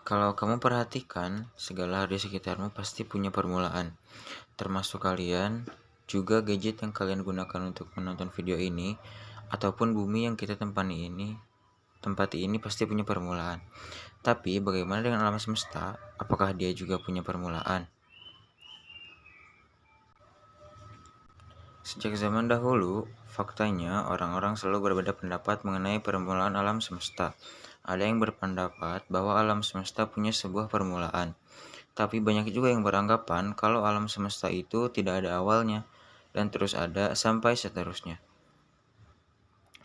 Kalau kamu perhatikan, segala hal di sekitarmu pasti punya permulaan, termasuk kalian, juga gadget yang kalian gunakan untuk menonton video ini, ataupun bumi yang kita tempati ini pasti punya permulaan. Tapi bagaimana dengan alam semesta? Apakah dia juga punya permulaan? Sejak zaman dahulu, faktanya orang-orang selalu berbeda pendapat mengenai permulaan alam semesta. Ada yang berpendapat bahwa alam semesta punya sebuah permulaan, tapi banyak juga yang beranggapan kalau alam semesta itu tidak ada awalnya dan terus ada sampai seterusnya.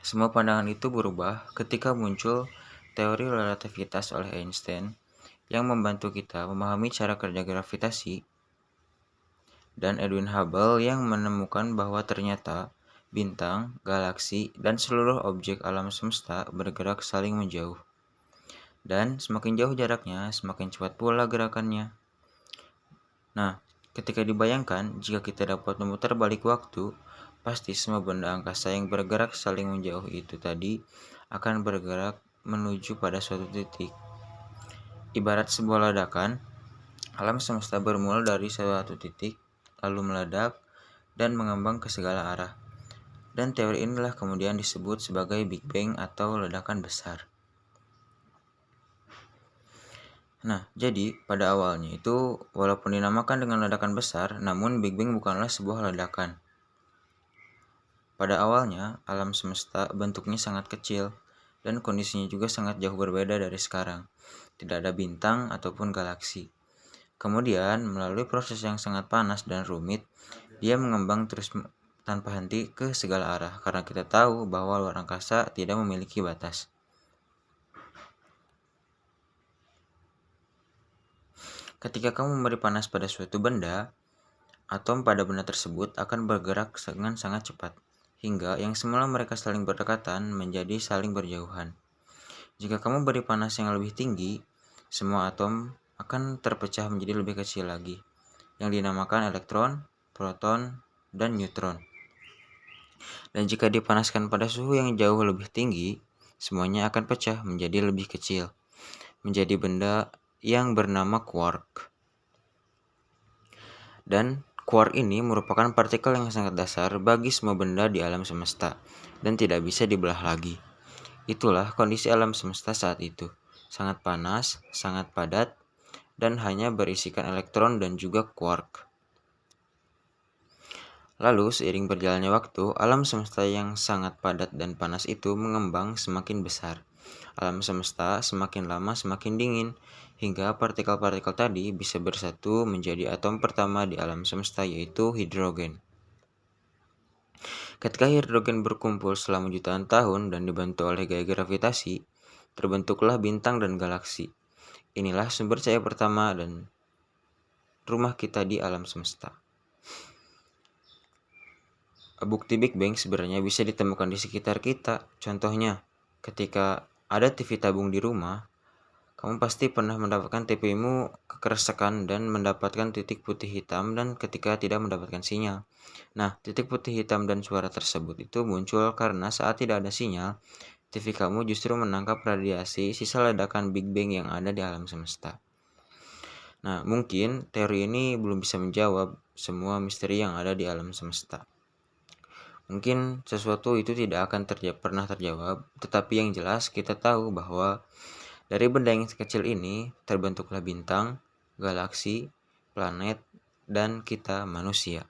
Semua pandangan itu berubah ketika muncul teori relativitas oleh Einstein yang membantu kita memahami cara kerja gravitasi, dan Edwin Hubble yang menemukan bahwa ternyata bintang, galaksi, dan seluruh objek alam semesta bergerak saling menjauh. Dan semakin jauh jaraknya, semakin cepat pula gerakannya. Nah, ketika dibayangkan jika kita dapat memutar balik waktu, pasti semua benda angkasa yang bergerak saling menjauh itu tadi akan bergerak menuju pada suatu titik. Ibarat sebuah ledakan, alam semesta bermula dari suatu titik, lalu meledak dan mengembang ke segala arah. Dan teori inilah kemudian disebut sebagai Big Bang atau ledakan besar. Nah, jadi pada awalnya itu walaupun dinamakan dengan ledakan besar, namun Big Bang bukanlah sebuah ledakan. Pada awalnya, alam semesta bentuknya sangat kecil dan kondisinya juga sangat jauh berbeda dari sekarang. Tidak ada bintang ataupun galaksi. Kemudian, melalui proses yang sangat panas dan rumit, dia mengembang terus tanpa henti ke segala arah karena kita tahu bahwa luar angkasa tidak memiliki batas. Ketika kamu memberi panas pada suatu benda, atom pada benda tersebut akan bergerak dengan sangat cepat, hingga yang semula mereka saling berdekatan menjadi saling berjauhan. Jika kamu beri panas yang lebih tinggi, semua atom akan terpecah menjadi lebih kecil lagi, yang dinamakan elektron, proton, dan neutron. Dan jika dipanaskan pada suhu yang jauh lebih tinggi, semuanya akan pecah menjadi lebih kecil, menjadi benda yang bernama quark. Dan quark ini merupakan partikel yang sangat dasar bagi semua benda di alam semesta dan tidak bisa dibelah lagi. Itulah kondisi alam semesta saat itu, sangat panas, sangat padat, dan hanya berisikan elektron dan juga quark. Lalu seiring berjalannya waktu, alam semesta yang sangat padat dan panas itu mengembang semakin besar. Alam semesta semakin lama semakin dingin, hingga partikel-partikel tadi bisa bersatu menjadi atom pertama di alam semesta, yaitu hidrogen. Ketika hidrogen berkumpul selama jutaan tahun dan dibantu oleh gaya gravitasi, terbentuklah bintang dan galaksi. Inilah sumber cahaya pertama dan rumah kita di alam semesta. Bukti Big Bang sebenarnya bisa ditemukan di sekitar kita. Contohnya, ketika ada TV tabung di rumah, kamu pasti pernah mendapatkan TV-mu kekeresakan dan mendapatkan titik putih hitam dan ketika tidak mendapatkan sinyal. Nah, titik putih hitam dan suara tersebut itu muncul karena saat tidak ada sinyal, TV kamu justru menangkap radiasi sisa ledakan Big Bang yang ada di alam semesta. Nah, mungkin teori ini belum bisa menjawab semua misteri yang ada di alam semesta. Mungkin sesuatu itu tidak akan pernah terjawab, tetapi yang jelas kita tahu bahwa dari benda yang kecil ini terbentuklah bintang, galaksi, planet, dan kita manusia.